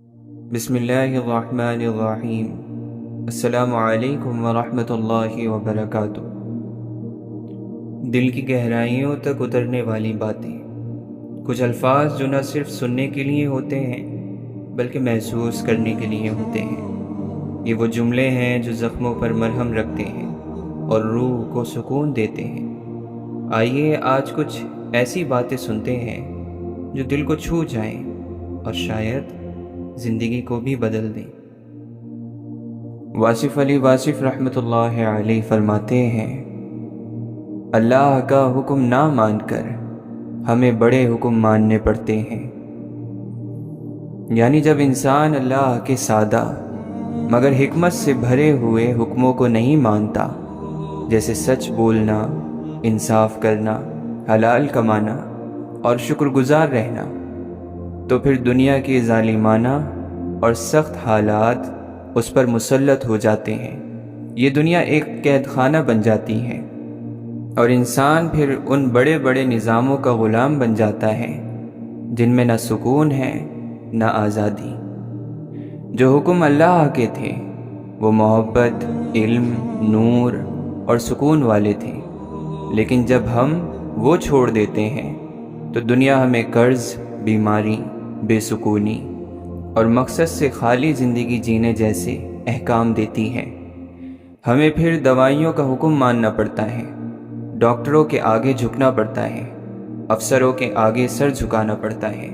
بسم اللہ الرحمن الرحیم۔ السلام علیکم ورحمۃ اللہ وبرکاتہ۔ دل کی گہرائیوں تک اترنے والی باتیں، کچھ الفاظ جو نہ صرف سننے کے لیے ہوتے ہیں بلکہ محسوس کرنے کے لیے ہوتے ہیں۔ یہ وہ جملے ہیں جو زخموں پر مرہم رکھتے ہیں اور روح کو سکون دیتے ہیں۔ آئیے آج کچھ ایسی باتیں سنتے ہیں جو دل کو چھو جائیں اور شاید زندگی کو بھی بدل دیں۔ واصف علی واصف رحمۃ اللہ علیہ فرماتے ہیں، اللہ کا حکم نہ مان کر ہمیں بڑے حکم ماننے پڑتے ہیں۔ یعنی جب انسان اللہ کے سادہ مگر حکمت سے بھرے ہوئے حکموں کو نہیں مانتا، جیسے سچ بولنا، انصاف کرنا، حلال کمانا اور شکر گزار رہنا، تو پھر دنیا کے ظالمانہ اور سخت حالات اس پر مسلط ہو جاتے ہیں۔ یہ دنیا ایک قید خانہ بن جاتی ہے اور انسان پھر ان بڑے بڑے نظاموں کا غلام بن جاتا ہے جن میں نہ سکون ہے نہ آزادی۔ جو حکم اللہ کے تھے وہ محبت، علم، نور اور سکون والے تھے، لیکن جب ہم وہ چھوڑ دیتے ہیں تو دنیا ہمیں قرض، بیماری، بے سکونی اور مقصد سے خالی زندگی جینے جیسے احکام دیتی ہے۔ ہمیں پھر دوائیوں کا حکم ماننا پڑتا ہے، ڈاکٹروں کے آگے جھکنا پڑتا ہے، افسروں کے آگے سر جھکانا پڑتا ہے،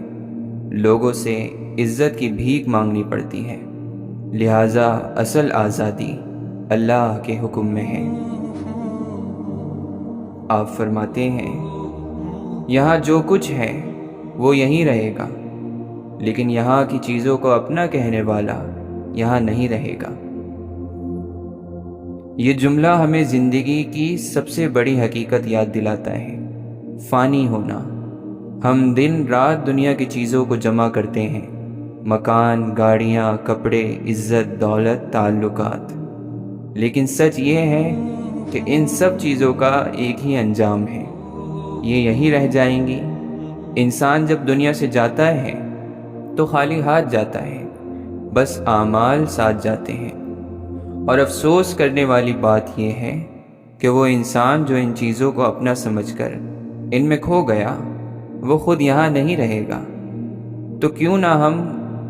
لوگوں سے عزت کی بھیک مانگنی پڑتی ہے۔ لہٰذا اصل آزادی اللہ کے حکم میں ہے۔ آپ فرماتے ہیں، یہاں جو کچھ ہے وہ یہیں رہے گا، لیکن یہاں کی چیزوں کو اپنا کہنے والا یہاں نہیں رہے گا۔ یہ جملہ ہمیں زندگی کی سب سے بڑی حقیقت یاد دلاتا ہے، فانی ہونا۔ ہم دن رات دنیا کی چیزوں کو جمع کرتے ہیں، مکان، گاڑیاں، کپڑے، عزت، دولت، تعلقات، لیکن سچ یہ ہے کہ ان سب چیزوں کا ایک ہی انجام ہے، یہ یہیں رہ جائیں گی۔ انسان جب دنیا سے جاتا ہے تو خالی ہاتھ جاتا ہے، بس اعمال ساتھ جاتے ہیں۔ اور افسوس کرنے والی بات یہ ہے کہ وہ انسان جو ان چیزوں کو اپنا سمجھ کر ان میں کھو گیا، وہ خود یہاں نہیں رہے گا۔ تو کیوں نہ ہم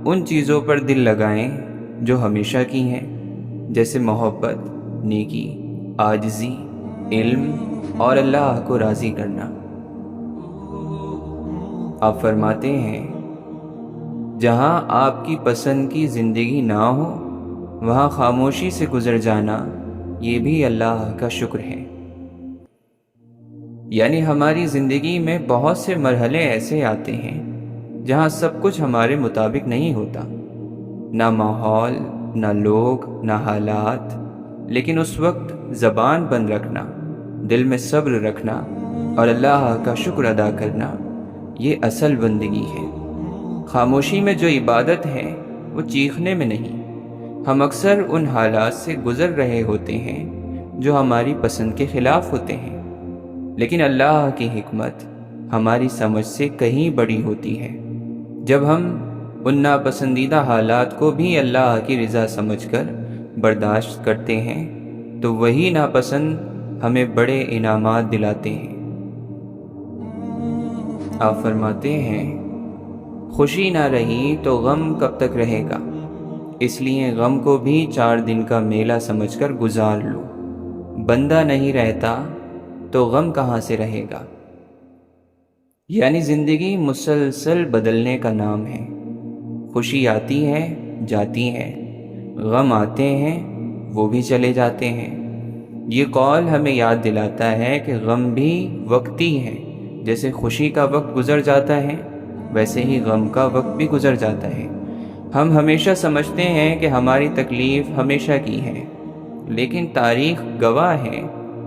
ان چیزوں پر دل لگائیں جو ہمیشہ کی ہیں، جیسے محبت، نیکی، عاجزی، علم اور اللہ کو راضی کرنا۔ آپ فرماتے ہیں، جہاں آپ کی پسند کی زندگی نہ ہو وہاں خاموشی سے گزر جانا یہ بھی اللہ کا شکر ہے۔ یعنی ہماری زندگی میں بہت سے مرحلے ایسے آتے ہیں جہاں سب کچھ ہمارے مطابق نہیں ہوتا، نہ ماحول، نہ لوگ، نہ حالات، لیکن اس وقت زبان بند رکھنا، دل میں صبر رکھنا اور اللہ کا شکر ادا کرنا، یہ اصل بندگی ہے۔ خاموشی میں جو عبادت ہے وہ چیخنے میں نہیں۔ ہم اکثر ان حالات سے گزر رہے ہوتے ہیں جو ہماری پسند کے خلاف ہوتے ہیں، لیکن اللہ کی حکمت ہماری سمجھ سے کہیں بڑی ہوتی ہے۔ جب ہم ان ناپسندیدہ حالات کو بھی اللہ کی رضا سمجھ کر برداشت کرتے ہیں تو وہی ناپسند ہمیں بڑے انعامات دلاتے ہیں۔ آپ فرماتے ہیں، خوشی نہ رہی تو غم کب تک رہے گا، اس لیے غم کو بھی 4 دن کا میلہ سمجھ کر گزار لو۔ بندہ نہیں رہتا تو غم کہاں سے رہے گا۔ یعنی زندگی مسلسل بدلنے کا نام ہے۔ خوشی آتی ہے، جاتی ہے، غم آتے ہیں، وہ بھی چلے جاتے ہیں۔ یہ قول ہمیں یاد دلاتا ہے کہ غم بھی وقتی ہے، جیسے خوشی کا وقت گزر جاتا ہے ویسے ہی غم کا وقت بھی گزر جاتا ہے۔ ہم ہمیشہ سمجھتے ہیں کہ ہماری تکلیف ہمیشہ کی ہے، لیکن تاریخ گواہ ہے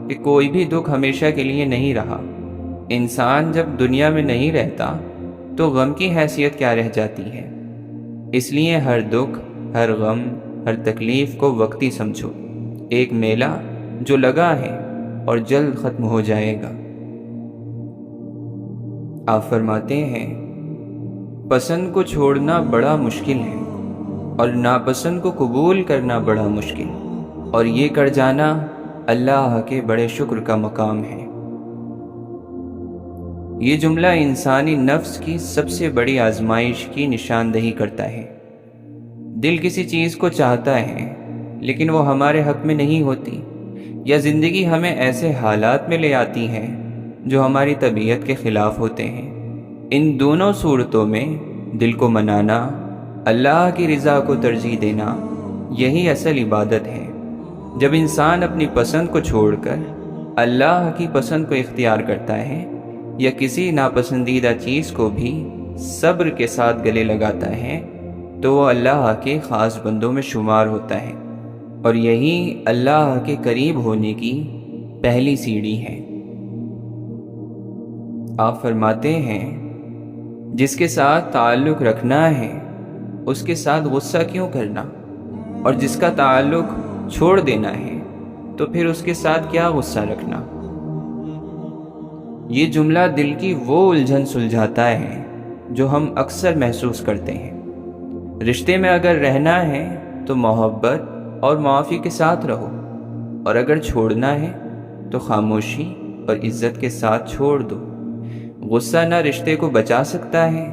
کہ کوئی بھی دکھ ہمیشہ کے لیے نہیں رہا۔ انسان جب دنیا میں نہیں رہتا تو غم کی حیثیت کیا رہ جاتی ہے۔ اس لیے ہر دکھ، ہر غم، ہر تکلیف کو وقتی سمجھو، ایک میلہ جو لگا ہے اور جلد ختم ہو جائے گا۔ آپ فرماتے ہیں، پسند کو چھوڑنا بڑا مشکل ہے، اور ناپسند کو قبول کرنا بڑا مشکل، اور یہ کر جانا اللہ کے بڑے شکر کا مقام ہے۔ یہ جملہ انسانی نفس کی سب سے بڑی آزمائش کی نشاندہی کرتا ہے۔ دل کسی چیز کو چاہتا ہے لیکن وہ ہمارے حق میں نہیں ہوتی، یا زندگی ہمیں ایسے حالات میں لے آتی ہے جو ہماری طبیعت کے خلاف ہوتے ہیں۔ ان دونوں صورتوں میں دل کو منانا، اللہ کی رضا کو ترجیح دینا، یہی اصل عبادت ہے۔ جب انسان اپنی پسند کو چھوڑ کر اللہ کی پسند کو اختیار کرتا ہے، یا کسی ناپسندیدہ چیز کو بھی صبر کے ساتھ گلے لگاتا ہے، تو وہ اللہ کے خاص بندوں میں شمار ہوتا ہے، اور یہی اللہ کے قریب ہونے کی پہلی سیڑھی ہے۔ آپ فرماتے ہیں، جس کے ساتھ تعلق رکھنا ہے اس کے ساتھ غصہ کیوں کرنا، اور جس کا تعلق چھوڑ دینا ہے تو پھر اس کے ساتھ کیا غصہ رکھنا۔ یہ جملہ دل کی وہ الجھن سلجھاتا ہے جو ہم اکثر محسوس کرتے ہیں۔ رشتے میں اگر رہنا ہے تو محبت اور معافی کے ساتھ رہو، اور اگر چھوڑنا ہے تو خاموشی اور عزت کے ساتھ چھوڑ دو۔ غصہ نہ رشتے کو بچا سکتا ہے،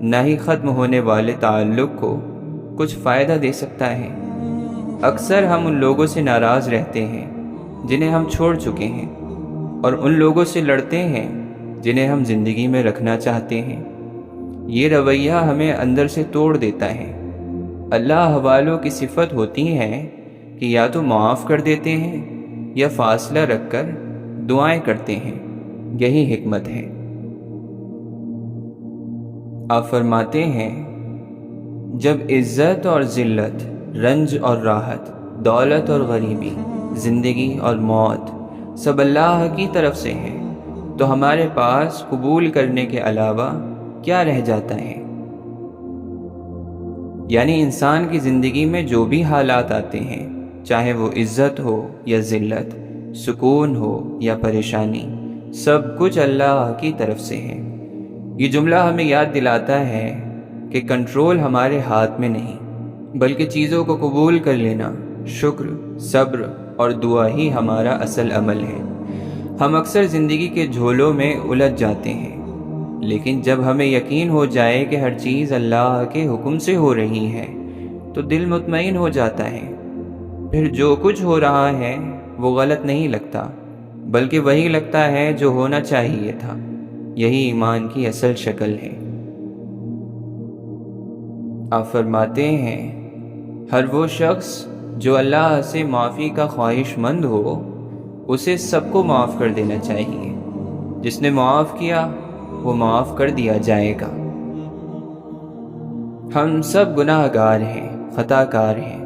نہ ہی ختم ہونے والے تعلق کو کچھ فائدہ دے سکتا ہے۔ اکثر ہم ان لوگوں سے ناراض رہتے ہیں جنہیں ہم چھوڑ چکے ہیں، اور ان لوگوں سے لڑتے ہیں جنہیں ہم زندگی میں رکھنا چاہتے ہیں۔ یہ رویہ ہمیں اندر سے توڑ دیتا ہے۔ اللہ والوں کی صفت ہوتی ہے کہ یا تو معاف کر دیتے ہیں یا فاصلہ رکھ کر دعائیں کرتے ہیں۔ یہی حکمت ہے۔ آپ فرماتے ہیں، جب عزت اور ذلت، رنج اور راحت، دولت اور غریبی، زندگی اور موت سب اللہ کی طرف سے ہے، تو ہمارے پاس قبول کرنے کے علاوہ کیا رہ جاتا ہے؟ یعنی انسان کی زندگی میں جو بھی حالات آتے ہیں، چاہے وہ عزت ہو یا ذلت، سکون ہو یا پریشانی، سب کچھ اللہ کی طرف سے ہے۔ یہ جملہ ہمیں یاد دلاتا ہے کہ کنٹرول ہمارے ہاتھ میں نہیں، بلکہ چیزوں کو قبول کر لینا، شکر، صبر اور دعا ہی ہمارا اصل عمل ہے۔ ہم اکثر زندگی کے جھولوں میں الجھ جاتے ہیں، لیکن جب ہمیں یقین ہو جائے کہ ہر چیز اللہ کے حکم سے ہو رہی ہے تو دل مطمئن ہو جاتا ہے۔ پھر جو کچھ ہو رہا ہے وہ غلط نہیں لگتا، بلکہ وہی لگتا ہے جو ہونا چاہیے تھا۔ یہی ایمان کی اصل شکل ہے۔ آپ فرماتے ہیں، ہر وہ شخص جو اللہ سے معافی کا خواہش مند ہو، اسے سب کو معاف کر دینا چاہیے۔ جس نے معاف کیا وہ معاف کر دیا جائے گا۔ ہم سب گناہ گار ہیں، خطا کار ہیں،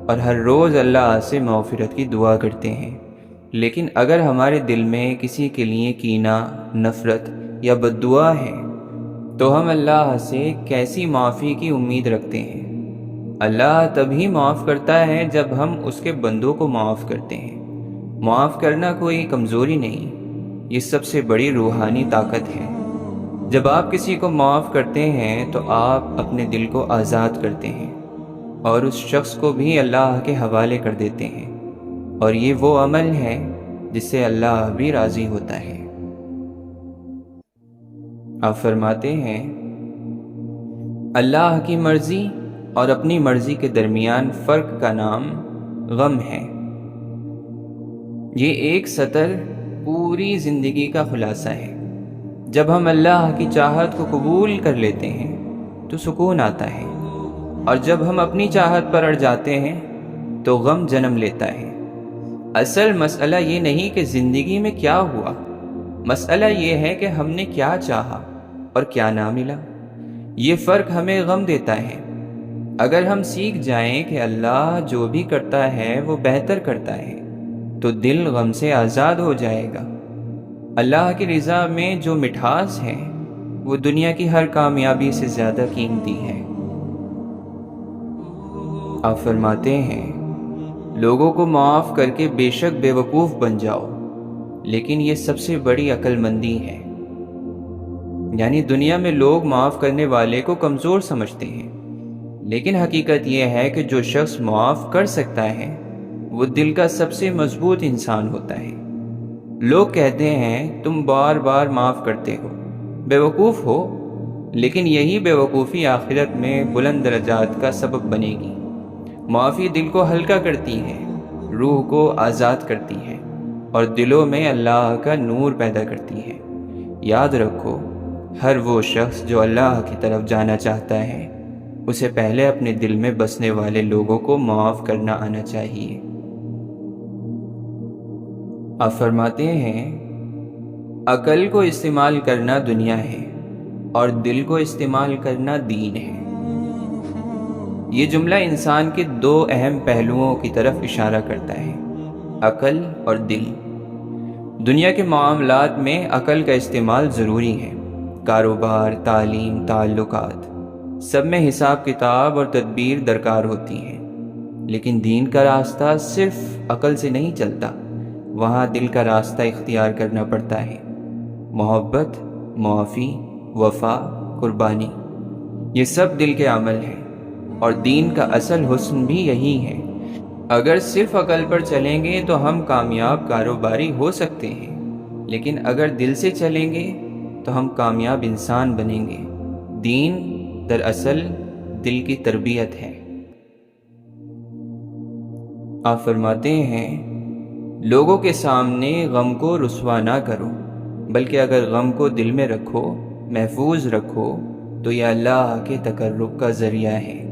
اور ہر روز اللہ سے مغفرت کی دعا کرتے ہیں۔ لیکن اگر ہمارے دل میں کسی کے لیے کینہ، نفرت یا بد دعا ہے تو ہم اللہ سے کیسی معافی کی امید رکھتے ہیں؟ اللہ تبھی معاف کرتا ہے جب ہم اس کے بندوں کو معاف کرتے ہیں۔ معاف کرنا کوئی کمزوری نہیں، یہ سب سے بڑی روحانی طاقت ہے۔ جب آپ کسی کو معاف کرتے ہیں تو آپ اپنے دل کو آزاد کرتے ہیں اور اس شخص کو بھی اللہ کے حوالے کر دیتے ہیں، اور یہ وہ عمل ہے جس سے اللہ بھی راضی ہوتا ہے۔ آپ فرماتے ہیں، اللہ کی مرضی اور اپنی مرضی کے درمیان فرق کا نام غم ہے۔ یہ ایک سطر پوری زندگی کا خلاصہ ہے۔ جب ہم اللہ کی چاہت کو قبول کر لیتے ہیں تو سکون آتا ہے، اور جب ہم اپنی چاہت پر اڑ جاتے ہیں تو غم جنم لیتا ہے۔ اصل مسئلہ یہ نہیں کہ زندگی میں کیا ہوا، مسئلہ یہ ہے کہ ہم نے کیا چاہا اور کیا نہ ملا۔ یہ فرق ہمیں غم دیتا ہے۔ اگر ہم سیکھ جائیں کہ اللہ جو بھی کرتا ہے وہ بہتر کرتا ہے تو دل غم سے آزاد ہو جائے گا۔ اللہ کی رضا میں جو مٹھاس ہے وہ دنیا کی ہر کامیابی سے زیادہ قیمتی ہے۔ آپ فرماتے ہیں، لوگوں کو معاف کر کے بے شک بے وقوف بن جاؤ، لیکن یہ سب سے بڑی عقل مندی ہے۔ یعنی دنیا میں لوگ معاف کرنے والے کو کمزور سمجھتے ہیں، لیکن حقیقت یہ ہے کہ جو شخص معاف کر سکتا ہے وہ دل کا سب سے مضبوط انسان ہوتا ہے۔ لوگ کہتے ہیں تم بار بار معاف کرتے ہو، بیوقوف ہو، لیکن یہی بیوقوفی آخرت میں بلند درجات کا سبب بنے گی۔ معافی دل کو ہلکا کرتی ہے، روح کو آزاد کرتی ہے اور دلوں میں اللہ کا نور پیدا کرتی ہے۔ یاد رکھو، ہر وہ شخص جو اللہ کی طرف جانا چاہتا ہے اسے پہلے اپنے دل میں بسنے والے لوگوں کو معاف کرنا آنا چاہیے۔ آپ فرماتے ہیں عقل کو استعمال کرنا دنیا ہے اور دل کو استعمال کرنا دین ہے۔ یہ جملہ انسان کے دو اہم پہلوؤں کی طرف اشارہ کرتا ہے، عقل اور دل۔ دنیا کے معاملات میں عقل کا استعمال ضروری ہے، کاروبار، تعلیم، تعلقات، سب میں حساب کتاب اور تدبیر درکار ہوتی ہے۔ لیکن دین کا راستہ صرف عقل سے نہیں چلتا، وہاں دل کا راستہ اختیار کرنا پڑتا ہے۔ محبت، معافی، وفا، قربانی، یہ سب دل کے عمل ہیں، اور دین کا اصل حسن بھی یہی ہے۔ اگر صرف عقل پر چلیں گے تو ہم کامیاب کاروباری ہو سکتے ہیں، لیکن اگر دل سے چلیں گے تو ہم کامیاب انسان بنیں گے۔ دین دراصل دل کی تربیت ہے۔ آپ فرماتے ہیں لوگوں کے سامنے غم کو رسوا نہ کرو، بلکہ اگر غم کو دل میں رکھو، محفوظ رکھو، تو یہ اللہ کے تقرب کا ذریعہ ہے۔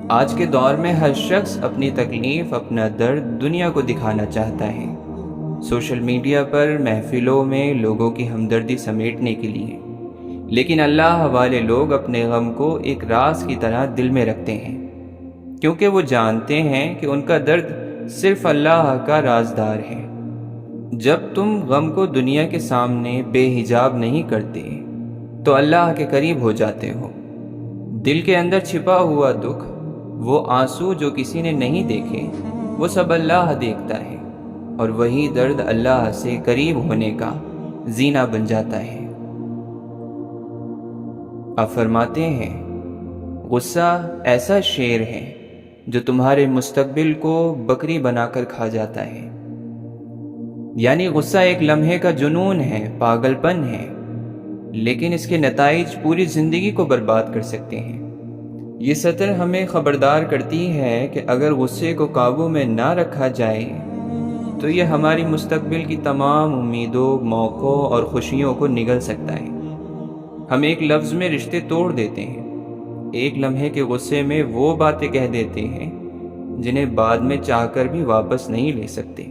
آج کے دور میں ہر شخص اپنی تکلیف، اپنا درد دنیا کو دکھانا چاہتا ہے، سوشل میڈیا پر، محفلوں میں لوگوں کی ہمدردی سمیٹنے کے لیے۔ لیکن اللہ والے لوگ اپنے غم کو ایک راز کی طرح دل میں رکھتے ہیں، کیونکہ وہ جانتے ہیں کہ ان کا درد صرف اللہ کا رازدار ہے۔ جب تم غم کو دنیا کے سامنے بے حجاب نہیں کرتے تو اللہ کے قریب ہو جاتے ہو۔ دل کے اندر چھپا ہوا دکھ، وہ آنسو جو کسی نے نہیں دیکھے، وہ سب اللہ دیکھتا ہے، اور وہی درد اللہ سے قریب ہونے کا زینہ بن جاتا ہے۔ آپ فرماتے ہیں غصہ ایسا شیر ہے جو تمہارے مستقبل کو بکری بنا کر کھا جاتا ہے۔ یعنی غصہ ایک لمحے کا جنون ہے، پاگل پن ہے، لیکن اس کے نتائج پوری زندگی کو برباد کر سکتے ہیں۔ یہ سطر ہمیں خبردار کرتی ہے کہ اگر غصے کو قابو میں نہ رکھا جائے تو یہ ہماری مستقبل کی تمام امیدوں، موقعوں اور خوشیوں کو نگل سکتا ہے۔ ہم ایک لفظ میں رشتے توڑ دیتے ہیں، ایک لمحے کے غصے میں وہ باتیں کہہ دیتے ہیں جنہیں بعد میں چاہ کر بھی واپس نہیں لے سکتے۔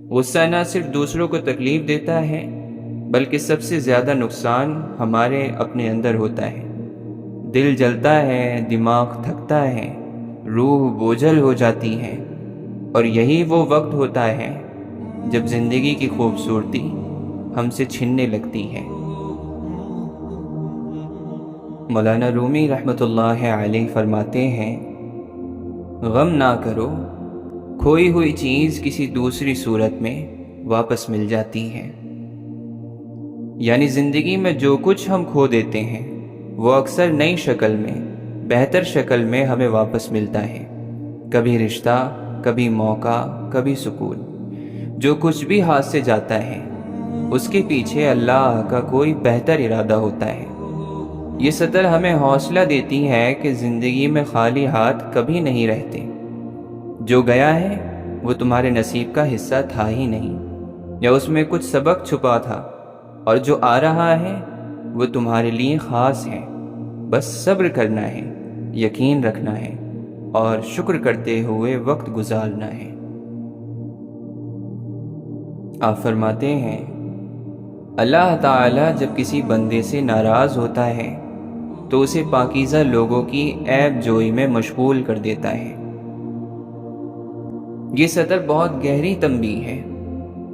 غصہ نہ صرف دوسروں کو تکلیف دیتا ہے بلکہ سب سے زیادہ نقصان ہمارے اپنے اندر ہوتا ہے۔ دل جلتا ہے، دماغ تھکتا ہے، روح بوجھل ہو جاتی ہے، اور یہی وہ وقت ہوتا ہے جب زندگی کی خوبصورتی ہم سے چھننے لگتی ہے۔ مولانا رومی رحمۃ اللہ علیہ فرماتے ہیں غم نہ کرو، کھوئی ہوئی چیز کسی دوسری صورت میں واپس مل جاتی ہے۔ یعنی زندگی میں جو کچھ ہم کھو دیتے ہیں وہ اکثر نئی شکل میں، بہتر شکل میں ہمیں واپس ملتا ہے۔ کبھی رشتہ، کبھی موقع، کبھی سکون۔ جو کچھ بھی ہاتھ سے جاتا ہے اس کے پیچھے اللہ کا کوئی بہتر ارادہ ہوتا ہے۔ یہ سطر ہمیں حوصلہ دیتی ہے کہ زندگی میں خالی ہاتھ کبھی نہیں رہتے۔ جو گیا ہے وہ تمہارے نصیب کا حصہ تھا ہی نہیں، یا اس میں کچھ سبق چھپا تھا، اور جو آ رہا ہے وہ تمہارے لیے خاص ہے۔ بس صبر کرنا ہے، یقین رکھنا ہے، اور شکر کرتے ہوئے وقت گزارنا ہے۔ آپ فرماتے ہیں اللہ تعالیٰ جب کسی بندے سے ناراض ہوتا ہے تو اسے پاکیزہ لوگوں کی عیب جوئی میں مشغول کر دیتا ہے۔ یہ سطر بہت گہری تنبیہ ہے۔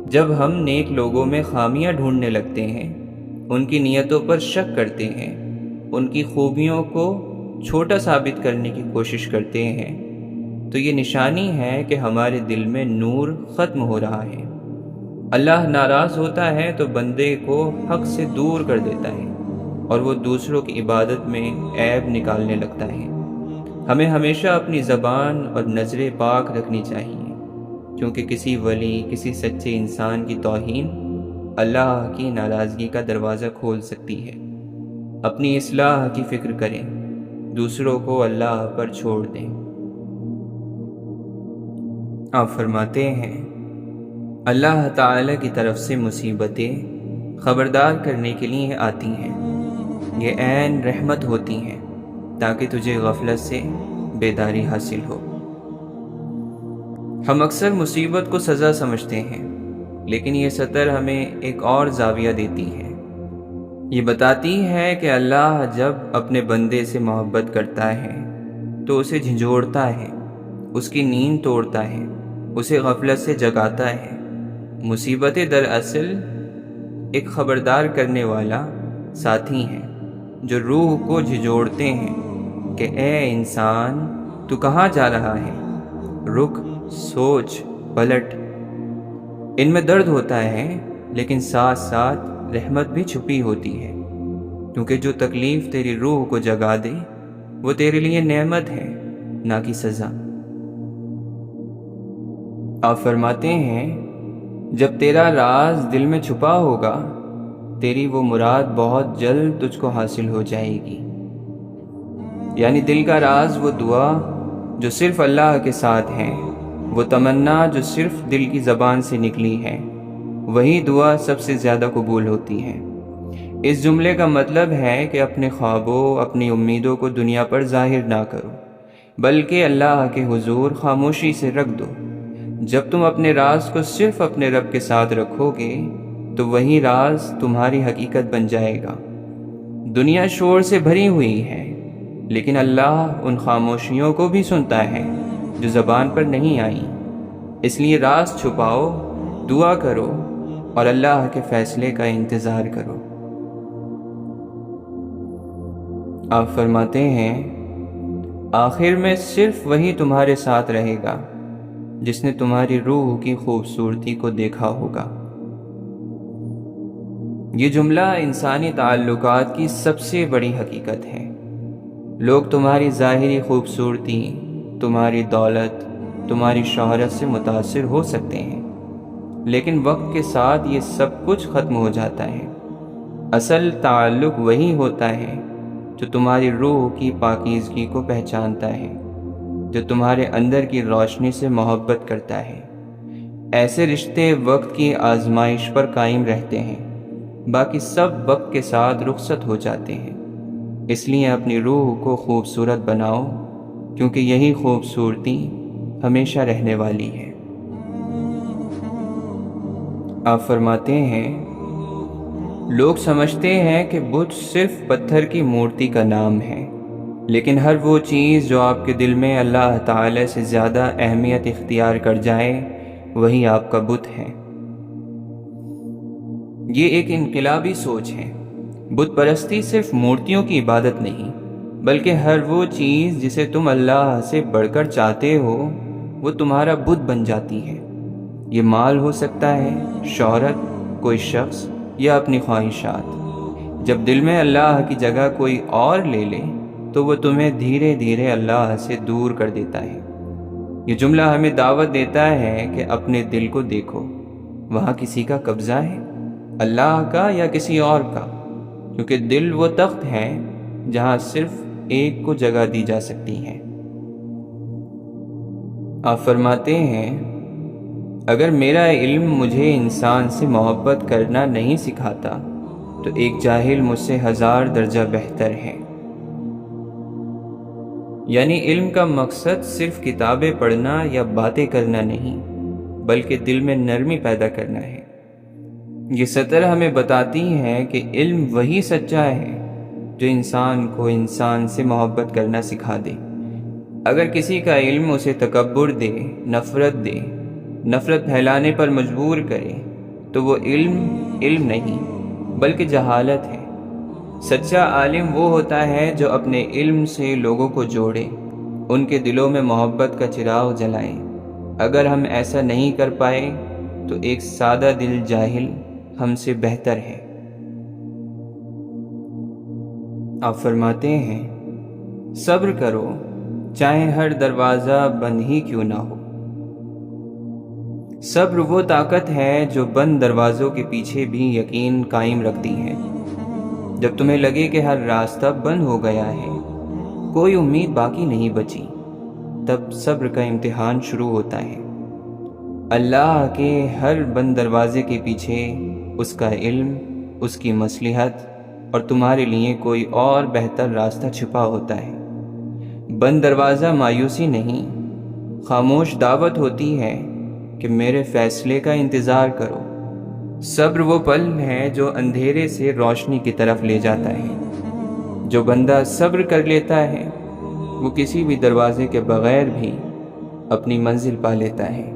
جب ہم نیک لوگوں میں خامیاں ڈھونڈنے لگتے ہیں، ان کی نیتوں پر شک کرتے ہیں، ان کی خوبیوں کو چھوٹا ثابت کرنے کی کوشش کرتے ہیں، تو یہ نشانی ہے کہ ہمارے دل میں نور ختم ہو رہا ہے۔ اللہ ناراض ہوتا ہے تو بندے کو حق سے دور کر دیتا ہے، اور وہ دوسروں کی عبادت میں عیب نکالنے لگتا ہے۔ ہمیں ہمیشہ اپنی زبان اور نظر پاک رکھنی چاہیے، کیونکہ کسی ولی، کسی سچے انسان کی توہین اللہ کی ناراضگی کا دروازہ کھول سکتی ہے۔ اپنی اصلاح کی فکر کریں، دوسروں کو اللہ پر چھوڑ دیں۔ آپ فرماتے ہیں، اللہ تعالی کی طرف سے مصیبتیں خبردار کرنے کے لیے آتی ہیں، یہ عین رحمت ہوتی ہیں تاکہ تجھے غفلت سے بیداری حاصل ہو۔ ہم اکثر مصیبت کو سزا سمجھتے ہیں، لیکن یہ سطر ہمیں ایک اور زاویہ دیتی ہے۔ یہ بتاتی ہے کہ اللہ جب اپنے بندے سے محبت کرتا ہے تو اسے جھنجھوڑتا ہے، اس کی نیند توڑتا ہے، اسے غفلت سے جگاتا ہے۔ مصیبتیں دراصل ایک خبردار کرنے والا ساتھی ہیں جو روح کو جھنجھوڑتے ہیں کہ اے انسان، تو کہاں جا رہا ہے؟ رک، سوچ، پلٹ۔ ان میں درد ہوتا ہے، لیکن ساتھ ساتھ رحمت بھی چھپی ہوتی ہے، کیونکہ جو تکلیف تیری روح کو جگا دے وہ تیرے لیے نعمت ہے، نہ کہ سزا۔ آپ فرماتے ہیں، جب تیرا راز دل میں چھپا ہوگا، تیری وہ مراد بہت جلد تجھ کو حاصل ہو جائے گی۔ یعنی دل کا راز وہ دعا جو صرف اللہ کے ساتھ ہے، وہ تمنا جو صرف دل کی زبان سے نکلی ہے، وہی دعا سب سے زیادہ قبول ہوتی ہے۔ اس جملے کا مطلب ہے کہ اپنے خوابوں، اپنی امیدوں کو دنیا پر ظاہر نہ کرو، بلکہ اللہ کے حضور خاموشی سے رکھ دو۔ جب تم اپنے راز کو صرف اپنے رب کے ساتھ رکھو گے تو وہی راز تمہاری حقیقت بن جائے گا۔ دنیا شور سے بھری ہوئی ہے، لیکن اللہ ان خاموشیوں کو بھی سنتا ہے جو زبان پر نہیں آئیں۔ اس لیے راز چھپاؤ، دعا کرو اور اللہ کے فیصلے کا انتظار کرو۔ آپ فرماتے ہیں، آخر میں صرف وہی تمہارے ساتھ رہے گا جس نے تمہاری روح کی خوبصورتی کو دیکھا ہوگا۔ یہ جملہ انسانی تعلقات کی سب سے بڑی حقیقت ہے۔ لوگ تمہاری ظاہری خوبصورتی، تمہاری دولت، تمہاری شہرت سے متاثر ہو سکتے ہیں، لیکن وقت کے ساتھ یہ سب کچھ ختم ہو جاتا ہے۔ اصل تعلق وہی ہوتا ہے جو تمہاری روح کی پاکیزگی کو پہچانتا ہے، جو تمہارے اندر کی روشنی سے محبت کرتا ہے۔ ایسے رشتے وقت کی آزمائش پر قائم رہتے ہیں، باقی سب وقت کے ساتھ رخصت ہو جاتے ہیں۔ اس لیے اپنی روح کو خوبصورت بناؤ، کیونکہ یہی خوبصورتی ہمیشہ رہنے والی ہے۔ آپ فرماتے ہیں، لوگ سمجھتے ہیں کہ بت صرف پتھر کی مورتی کا نام ہے، لیکن ہر وہ چیز جو آپ کے دل میں اللہ تعالی سے زیادہ اہمیت اختیار کر جائے وہی آپ کا بت ہے۔ یہ ایک انقلابی سوچ ہے۔ بت پرستی صرف مورتیوں کی عبادت نہیں، بلکہ ہر وہ چیز جسے تم اللہ سے بڑھ کر چاہتے ہو وہ تمہارا بت بن جاتی ہے۔ یہ مال ہو سکتا ہے، شہرت، کوئی شخص یا اپنی خواہشات۔ جب دل میں اللہ کی جگہ کوئی اور لے لے تو وہ تمہیں دھیرے دھیرے اللہ سے دور کر دیتا ہے۔ یہ جملہ ہمیں دعوت دیتا ہے کہ اپنے دل کو دیکھو، وہاں کسی کا قبضہ ہے، اللہ کا یا کسی اور کا؟ کیونکہ دل وہ تخت ہے جہاں صرف ایک کو جگہ دی جا سکتی ہے۔ آپ فرماتے ہیں، اگر میرا علم مجھے انسان سے محبت کرنا نہیں سکھاتا تو ایک جاہل مجھ سے 1000 درجہ بہتر ہے۔ یعنی علم کا مقصد صرف کتابیں پڑھنا یا باتیں کرنا نہیں، بلکہ دل میں نرمی پیدا کرنا ہے۔ یہ سطر ہمیں بتاتی ہے کہ علم وہی سچا ہے جو انسان کو انسان سے محبت کرنا سکھا دے۔ اگر کسی کا علم اسے تکبر دے، نفرت پھیلانے پر مجبور کرے تو وہ علم نہیں بلکہ جہالت ہے۔ سچا عالم وہ ہوتا ہے جو اپنے علم سے لوگوں کو جوڑے، ان کے دلوں میں محبت کا چراغ جلائے۔ اگر ہم ایسا نہیں کر پائے تو ایک سادہ دل جاہل ہم سے بہتر ہے۔ آپ فرماتے ہیں صبر کرو چاہے ہر دروازہ بند ہی کیوں نہ ہو۔ صبر وہ طاقت ہے جو بند دروازوں کے پیچھے بھی یقین قائم رکھتی ہے۔ جب تمہیں لگے کہ ہر راستہ بند ہو گیا ہے، کوئی امید باقی نہیں بچی، تب صبر کا امتحان شروع ہوتا ہے۔ اللہ کے ہر بند دروازے کے پیچھے اس کا علم، اس کی مصلحت اور تمہارے لیے کوئی اور بہتر راستہ چھپا ہوتا ہے۔ بند دروازہ مایوسی نہیں، خاموش دعوت ہوتی ہے کہ میرے فیصلے کا انتظار کرو۔ صبر وہ پل ہے جو اندھیرے سے روشنی کی طرف لے جاتا ہے۔ جو بندہ صبر کر لیتا ہے وہ کسی بھی دروازے کے بغیر بھی اپنی منزل پا لیتا ہے۔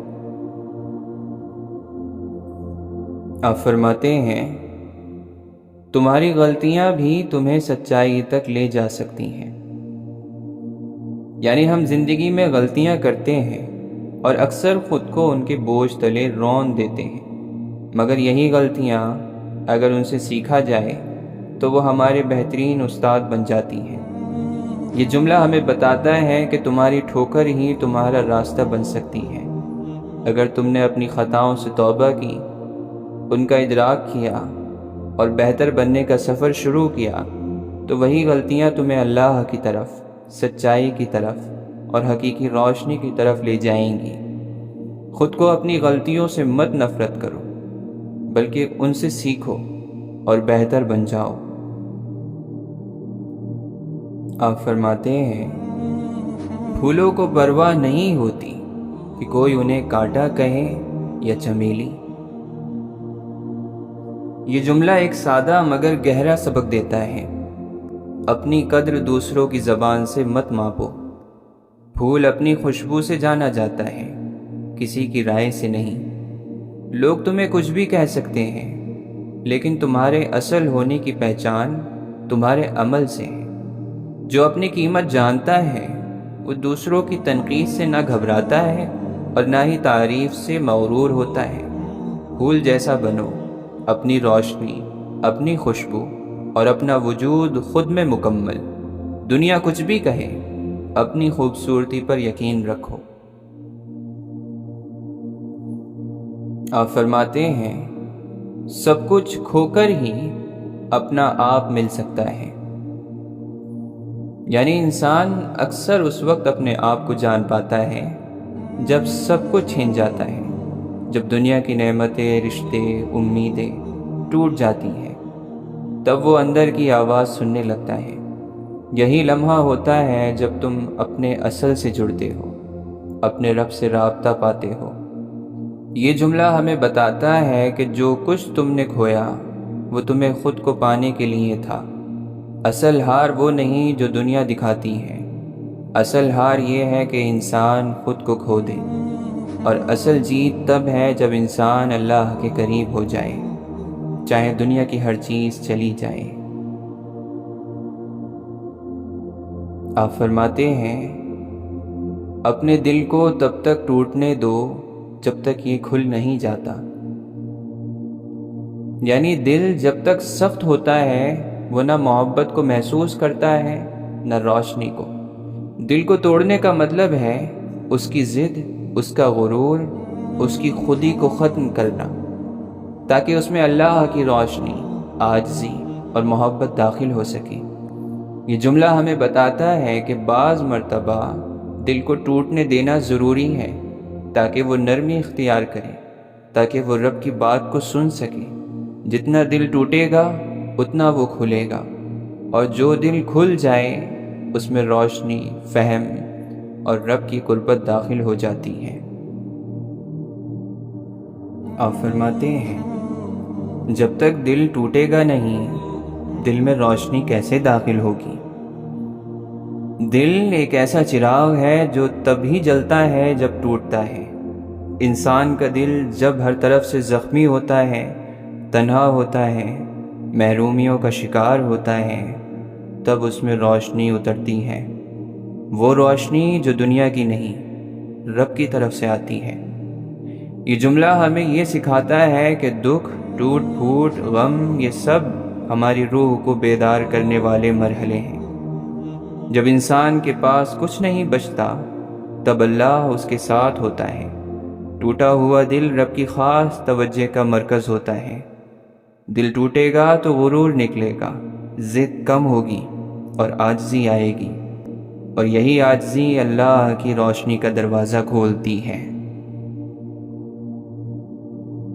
آپ فرماتے ہیں تمہاری غلطیاں بھی تمہیں سچائی تک لے جا سکتی ہیں۔ یعنی ہم زندگی میں غلطیاں کرتے ہیں اور اکثر خود کو ان کے بوجھ تلے رون دیتے ہیں، مگر یہی غلطیاں اگر ان سے سیکھا جائے تو وہ ہمارے بہترین استاد بن جاتی ہیں۔ یہ جملہ ہمیں بتاتا ہے کہ تمہاری ٹھوکر ہی تمہارا راستہ بن سکتی ہے۔ اگر تم نے اپنی خطاؤں سے توبہ کی، ان کا ادراک کیا اور بہتر بننے کا سفر شروع کیا، تو وہی غلطیاں تمہیں اللہ کی طرف، سچائی کی طرف اور حقیقی روشنی کی طرف لے جائیں گی۔ خود کو اپنی غلطیوں سے مت نفرت کرو، بلکہ ان سے سیکھو اور بہتر بن جاؤ۔ آپ فرماتے ہیں پھولوں کو پرواہ نہیں ہوتی کہ کوئی انہیں کانٹا کہے یا چمیلی۔ یہ جملہ ایک سادہ مگر گہرا سبق دیتا ہے۔ اپنی قدر دوسروں کی زبان سے مت ماپو۔ پھول اپنی خوشبو سے جانا جاتا ہے، کسی کی رائے سے نہیں۔ لوگ تمہیں کچھ بھی کہہ سکتے ہیں، لیکن تمہارے اصل ہونے کی پہچان تمہارے عمل سے ہے۔ جو اپنی قیمت جانتا ہے وہ دوسروں کی تنقید سے نہ گھبراتا ہے اور نہ ہی تعریف سے مغرور ہوتا ہے۔ پھول جیسا بنو، اپنی روشنی، اپنی خوشبو اور اپنا وجود خود میں مکمل۔ دنیا کچھ بھی کہے، اپنی خوبصورتی پر یقین رکھو۔ آپ فرماتے ہیں سب کچھ کھو کر ہی اپنا آپ مل سکتا ہے۔ یعنی انسان اکثر اس وقت اپنے آپ کو جان پاتا ہے جب سب کچھ چھن جاتا ہے، جب دنیا کی نعمتیں، رشتے، امیدیں ٹوٹ جاتی ہیں، تب وہ اندر کی آواز سننے لگتا ہے۔ یہی لمحہ ہوتا ہے جب تم اپنے اصل سے جڑتے ہو، اپنے رب سے رابطہ پاتے ہو۔ یہ جملہ ہمیں بتاتا ہے کہ جو کچھ تم نے کھویا وہ تمہیں خود کو پانے کے لیے تھا۔ اصل ہار وہ نہیں جو دنیا دکھاتی ہے، اصل ہار یہ ہے کہ انسان خود کو کھو دے، اور اصل جیت تب ہے جب انسان اللہ کے قریب ہو جائے، چاہے دنیا کی ہر چیز چلی جائے۔ آپ فرماتے ہیں اپنے دل کو تب تک ٹوٹنے دو جب تک یہ کھل نہیں جاتا۔ یعنی دل جب تک سخت ہوتا ہے وہ نہ محبت کو محسوس کرتا ہے نہ روشنی کو۔ دل کو توڑنے کا مطلب ہے اس کی ضد، اس کا غرور، اس کی خودی کو ختم کرنا، تاکہ اس میں اللہ کی روشنی، عاجزی اور محبت داخل ہو سکے۔ یہ جملہ ہمیں بتاتا ہے کہ بعض مرتبہ دل کو ٹوٹنے دینا ضروری ہے تاکہ وہ نرمی اختیار کرے، تاکہ وہ رب کی بات کو سن سکے۔ جتنا دل ٹوٹے گا اتنا وہ کھلے گا، اور جو دل کھل جائے اس میں روشنی، فہم اور رب کی قربت داخل ہو جاتی ہے۔ آپ فرماتے ہیں جب تک دل ٹوٹے گا نہیں، دل میں روشنی کیسے داخل ہوگی؟ دل ایک ایسا چراغ ہے جو تبھی جلتا ہے جب ٹوٹتا ہے۔ انسان کا دل جب ہر طرف سے زخمی ہوتا ہے، تنہا ہوتا ہے، محرومیوں کا شکار ہوتا ہے، تب اس میں روشنی اترتی ہے۔ وہ روشنی جو دنیا کی نہیں، رب کی طرف سے آتی ہے۔ یہ جملہ ہمیں یہ سکھاتا ہے کہ دکھ، ٹوٹ پھوٹ، غم، یہ سب ہماری روح کو بیدار کرنے والے مرحلے ہیں۔ جب انسان کے پاس کچھ نہیں بچتا تب اللہ اس کے ساتھ ہوتا ہے۔ ٹوٹا ہوا دل رب کی خاص توجہ کا مرکز ہوتا ہے۔ دل ٹوٹے گا تو غرور نکلے گا، ضد کم ہوگی اور عاجزی آئے گی، اور یہی عاجزی اللہ کی روشنی کا دروازہ کھولتی ہے۔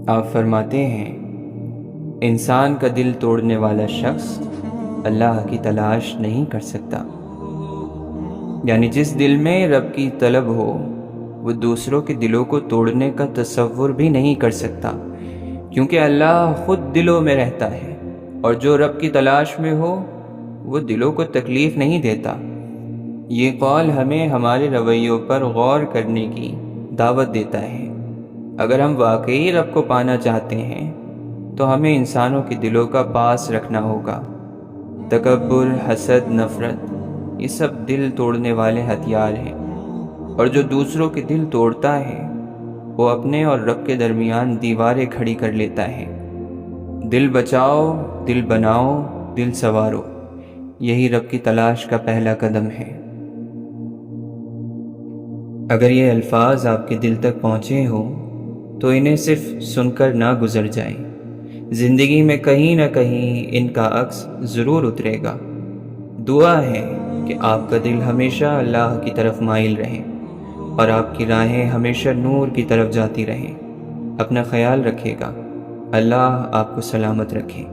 آپ فرماتے ہیں انسان کا دل توڑنے والا شخص اللہ کی تلاش نہیں کر سکتا، یعنی جس دل میں رب کی طلب ہو وہ دوسروں کے دلوں کو توڑنے کا تصور بھی نہیں کر سکتا، کیونکہ اللہ خود دلوں میں رہتا ہے، اور جو رب کی تلاش میں ہو وہ دلوں کو تکلیف نہیں دیتا۔ یہ قول ہمیں ہمارے رویوں پر غور کرنے کی دعوت دیتا ہے۔ اگر ہم واقعی رب کو پانا چاہتے ہیں تو ہمیں انسانوں کے دلوں کا پاس رکھنا ہوگا۔ تکبر، حسد، نفرت، یہ سب دل توڑنے والے ہتھیار ہیں، اور جو دوسروں کے دل توڑتا ہے وہ اپنے اور رب کے درمیان دیواریں کھڑی کر لیتا ہے۔ دل بچاؤ، دل بناؤ، دل سنوارو، یہی رب کی تلاش کا پہلا قدم ہے۔ اگر یہ الفاظ آپ کے دل تک پہنچے ہوں تو انہیں صرف سن کر نہ گزر جائیں، زندگی میں کہیں نہ کہیں ان کا عکس ضرور اترے گا۔ دعا ہے کہ آپ کا دل ہمیشہ اللہ کی طرف مائل رہے اور آپ کی راہیں ہمیشہ نور کی طرف جاتی رہیں۔ اپنا خیال رکھیے گا۔ اللہ آپ کو سلامت رکھے۔